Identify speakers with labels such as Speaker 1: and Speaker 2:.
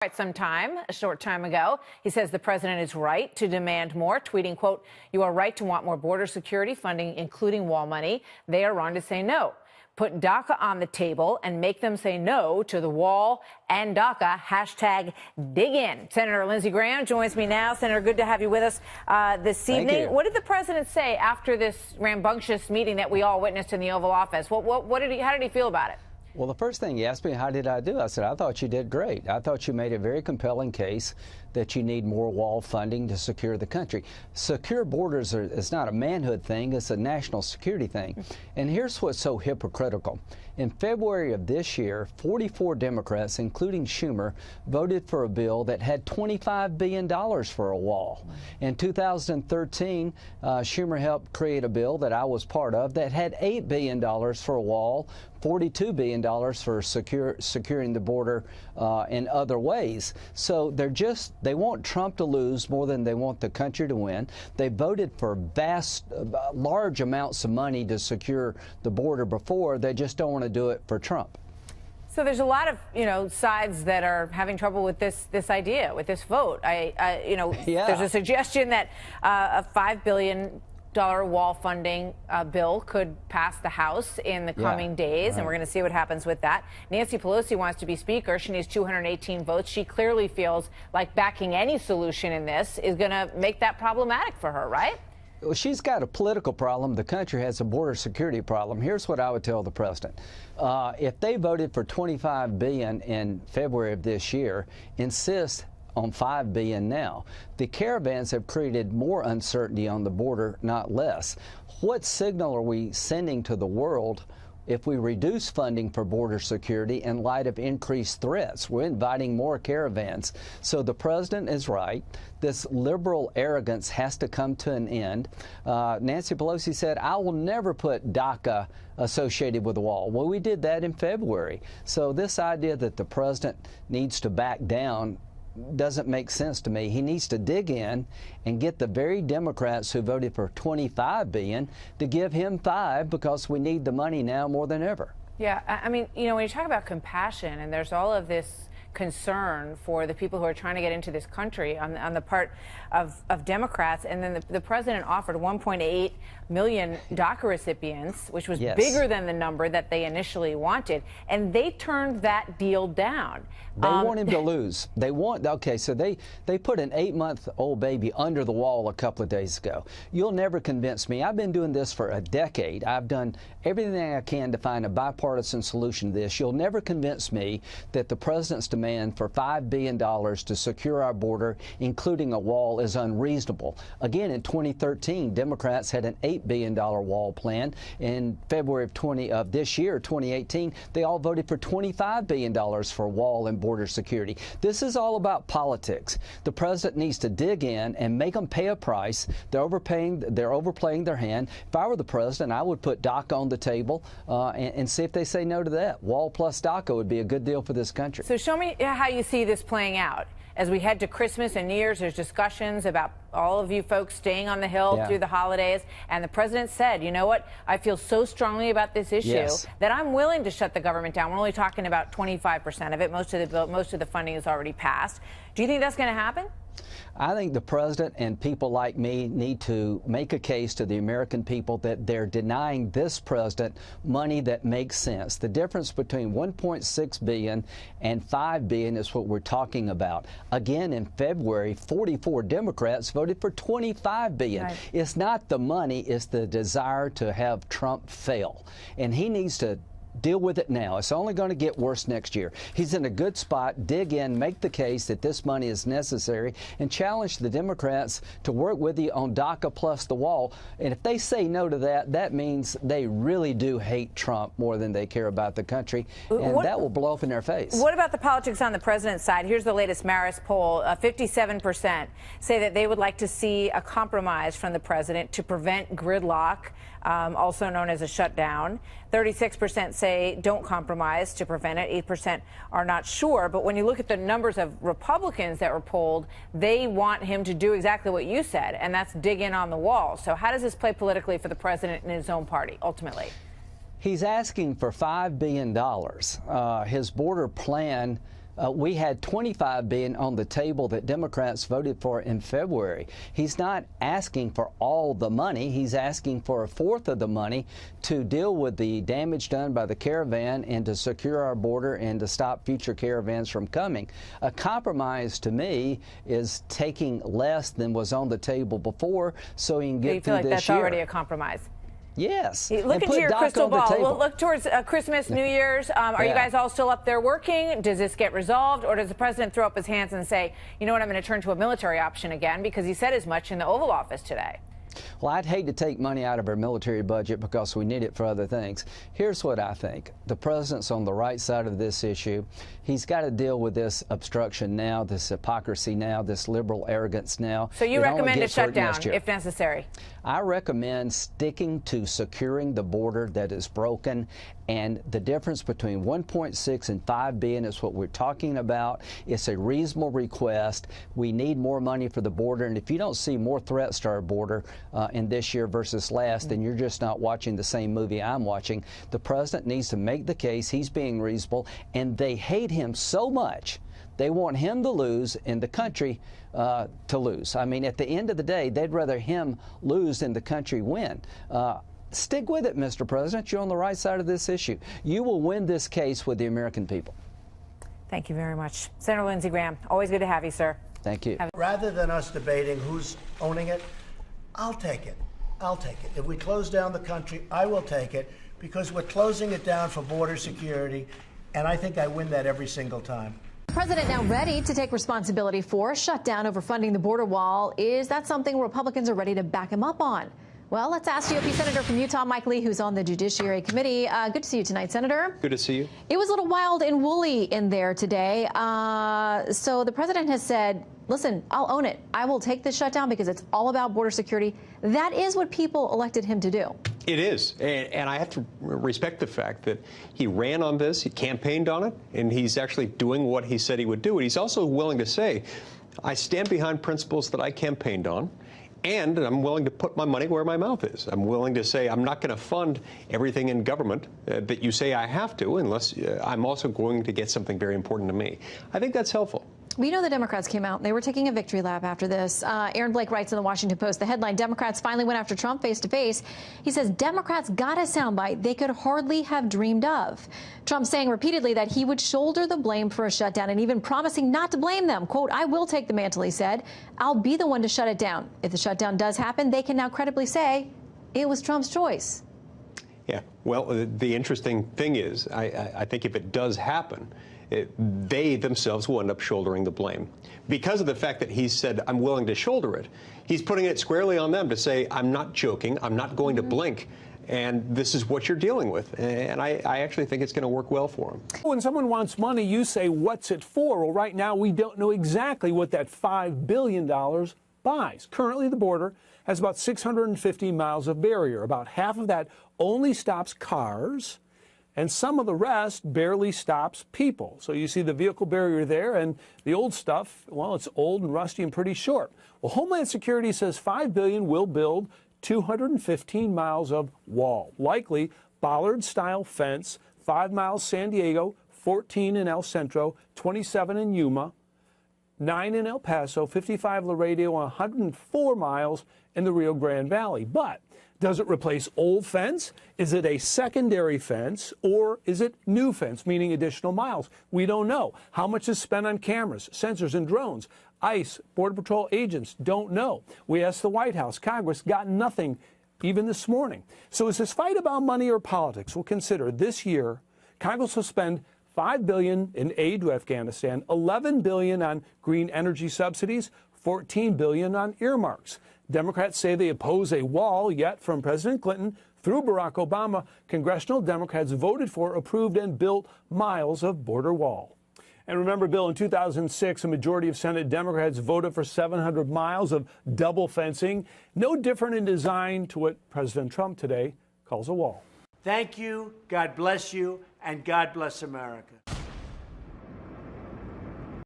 Speaker 1: Quite some time, a short time ago. He says the president is right to demand more, tweeting, quote, "You are right to want more border security funding, including wall money. They are wrong to say no. Put DACA on the table and make them say no to the wall and DACA. Hashtag dig in." Senator Lindsey Graham joins me now. Senator, good to have you with us this evening. What did the president say after this rambunctious meeting that we all witnessed in the Oval Office? How did he feel about it?
Speaker 2: Well, the first thing he asked me, how did I do? I said, I thought you did great. I thought you made a very compelling case that you need more wall funding to secure the country. Secure borders is not a manhood thing, it's a national security thing. And here's what's so hypocritical. In February of this year, 44 Democrats, including Schumer, voted for a bill that had $25 billion for a wall. In 2013, Schumer helped create a bill that I was part of that had $8 billion for a wall, $42 billion for securing the border in other ways. So they want Trump to lose more than they want the country to win. They voted for large amounts of money to secure the border before. They just don't want to do it for Trump.
Speaker 1: So there's a lot of, sides that are having trouble with this idea, with this vote. There's a suggestion that a $5 billion wall funding bill could pass the House in the coming days, and we're going to see what happens with that. Nancy Pelosi wants to be Speaker. She needs 218 votes. She clearly feels like backing any solution in this is going to make that problematic for her, right?
Speaker 2: Well, she's got a political problem. The country has a border security problem. Here's what I would tell the president. If they voted for $25 billion in February of this year, insist on $5 billion now. The caravans have created more uncertainty on the border, not less. What signal are we sending to the world if we reduce funding for border security in light of increased threats? We're inviting more caravans. So the president is right. This liberal arrogance has to come to an end. Nancy Pelosi said, I will never put DACA associated with the wall. Well, we did that in February. So this idea that the president needs to back down doesn't make sense to me. He needs to dig in and get the very Democrats who voted for $25 billion to give him $5 because we need the money now more than ever.
Speaker 1: Yeah, I mean, when you talk about compassion and there's all of this concern for the people who are trying to get into this country on the part of Democrats, and then the president offered 1.8 million DACA recipients, which was bigger than the number that they initially wanted, and they turned that deal down.
Speaker 2: They want him to lose. So they put an 8-month-old baby under the wall a couple of days ago. You'll never convince me. I've been doing this for a decade. I've done everything I can to find a bipartisan solution to this. You'll never convince me that the president's demand for $5 billion to secure our border, including a wall, is unreasonable. Again, in 2013, Democrats had an $8 billion wall plan. In February of this year, 2018, they all voted for $25 billion for wall and border security. This is all about politics. The president needs to dig in and make them pay a price. They're overpaying their hand. If I were the president, I would put DACA on the table and see if they say no to that. Wall plus DACA would be a good deal for this country.
Speaker 1: So show me how you see this playing out. As we head to Christmas and New Year's, there's discussions about all of you folks staying on the Hill through the holidays. And the president said, you know what, I feel so strongly about this issue that I'm willing to shut the government down. We're only talking about 25% of it. Most of the funding is already passed. Do you think that's going to happen?
Speaker 2: I think the president and people like me need to make a case to the American people that they're denying this president money that makes sense. The difference between $1.6 billion and $5 billion is what we're talking about. Again, in February, 44 Democrats voted for $25 billion. Right. It's not the money, it's the desire to have Trump fail. And he needs to deal with it now. It's only going to get worse next year. He's in a good spot. Dig in, make the case that this money is necessary, and challenge the Democrats to work with you on DACA plus the wall. And if they say no to that, that means they really do hate Trump more than they care about the country, and that will blow up in their face.
Speaker 1: What about the politics on the president's side? Here's the latest Marist poll. 57% say that they would like to see a compromise from the president to prevent gridlock, also known as a shutdown. 36% say don't compromise to prevent it. 8% are not sure. But when you look at the numbers of Republicans that were polled, they want him to do exactly what you said, and that's dig in on the wall. So how does this play politically for the president and his own party, ultimately?
Speaker 2: He's asking for $5 billion. His border plan We had $25 billion on the table that Democrats voted for in February. He's not asking for all the money. He's asking for a fourth of the money to deal with the damage done by the caravan and to secure our border and to stop future caravans from coming. A compromise to me is taking less than was on the table before so he can get through this year.
Speaker 1: You feel like that's already a compromise?
Speaker 2: Yes.
Speaker 1: Look into your crystal ball. We'll look towards Christmas, New Year's. Are you guys all still up there working? Does this get resolved? Or does the president throw up his hands and say, you know what, I'm going to turn to a military option again, because he said as much in the Oval Office today?
Speaker 2: Well, I'd hate to take money out of our military budget because we need it for other things. Here's what I think. The president's on the right side of this issue. He's got to deal with this obstruction now, this hypocrisy now, this liberal arrogance now.
Speaker 1: So you recommend a shutdown if necessary?
Speaker 2: I recommend sticking to securing the border that is broken, and the difference between 1.6 and 5 billion is what we're talking about. It's a reasonable request. We need more money for the border, and if you don't see more threats to our border in this year versus last, then you're just not watching the same movie I'm watching. The president needs to make the case he's being reasonable, and they hate him so much. They want him to lose and the country to lose. I mean, at the end of the day, they'd rather him lose than the country win. Stick with it, Mr. President. You're on the right side of this issue. You will win this case with the American people.
Speaker 1: Thank you very much. Senator Lindsey Graham, always good to have you, sir.
Speaker 2: Thank you.
Speaker 3: Rather than us debating who's owning it, I'll take it. I'll take it. If we close down the country, I will take it, because we're closing it down for border security, and I think I win that every single time.
Speaker 4: The president now ready to take responsibility for a shutdown over funding the border wall. Is that something Republicans are ready to back him up on? Well, let's ask GOP Senator from Utah, Mike Lee, who's on the Judiciary Committee. Good to see you tonight, Senator.
Speaker 5: Good to see you.
Speaker 4: It was a little wild and woolly in there today. So the president has said, listen, I'll own it. I will take this shutdown because it's all about border security. That is what people elected him to do.
Speaker 5: It is. And I have to respect the fact that he ran on this, he campaigned on it, and he's actually doing what he said he would do. And he's also willing to say, I stand behind principles that I campaigned on, and I'm willing to put my money where my mouth is. I'm willing to say I'm not going to fund everything in government that you say I have to, unless I'm also going to get something very important to me. I think that's helpful.
Speaker 4: We know the Democrats came out. They were taking a victory lap after this. Aaron Blake writes in the Washington Post, the headline, Democrats finally went after Trump face to face. He says Democrats got a soundbite they could hardly have dreamed of. Trump saying repeatedly that he would shoulder the blame for a shutdown and even promising not to blame them. Quote, I will take the mantle, he said. I'll be the one to shut it down. If the shutdown does happen, they can now credibly say it was Trump's choice.
Speaker 5: Yeah, well, the interesting thing is, I think if it does happen, they themselves will end up shouldering the blame. Because of the fact that he said, I'm willing to shoulder it, he's putting it squarely on them to say, I'm not joking, I'm not going to blink, and this is what you're dealing with. And I actually think it's going to work well for him.
Speaker 6: When someone wants money, you say, what's it for? Well, right now, we don't know exactly what that $5 billion buys. Currently, the border has about 650 miles of barrier. About half of that only stops cars, and some of the rest barely stops people. So you see the vehicle barrier there, and the old stuff, well, it's old and rusty and pretty short. Well, Homeland Security says $5 billion will build 215 miles of wall, likely bollard-style fence, 5 miles San Diego, 14 in El Centro, 27 in Yuma, 9 in El Paso, 55 Laredo, 104 miles in the Rio Grande Valley. But does it replace old fence? Is it a secondary fence, or is it new fence, meaning additional miles? We don't know. How much is spent on cameras, sensors, and drones? ICE, Border Patrol agents don't know. We asked the White House, Congress, got nothing even this morning. So is this fight about money or politics? Well, consider this year, Congress will spend $5 billion in aid to Afghanistan, $11 billion on green energy subsidies, $14 billion on earmarks. Democrats say they oppose a wall, yet from President Clinton through Barack Obama, congressional Democrats voted for, approved, and built miles of border wall. And remember, Bill, in 2006, a majority of Senate Democrats voted for 700 miles of double fencing, no different in design to what President Trump today calls a wall.
Speaker 3: Thank you, God bless you, and God bless America.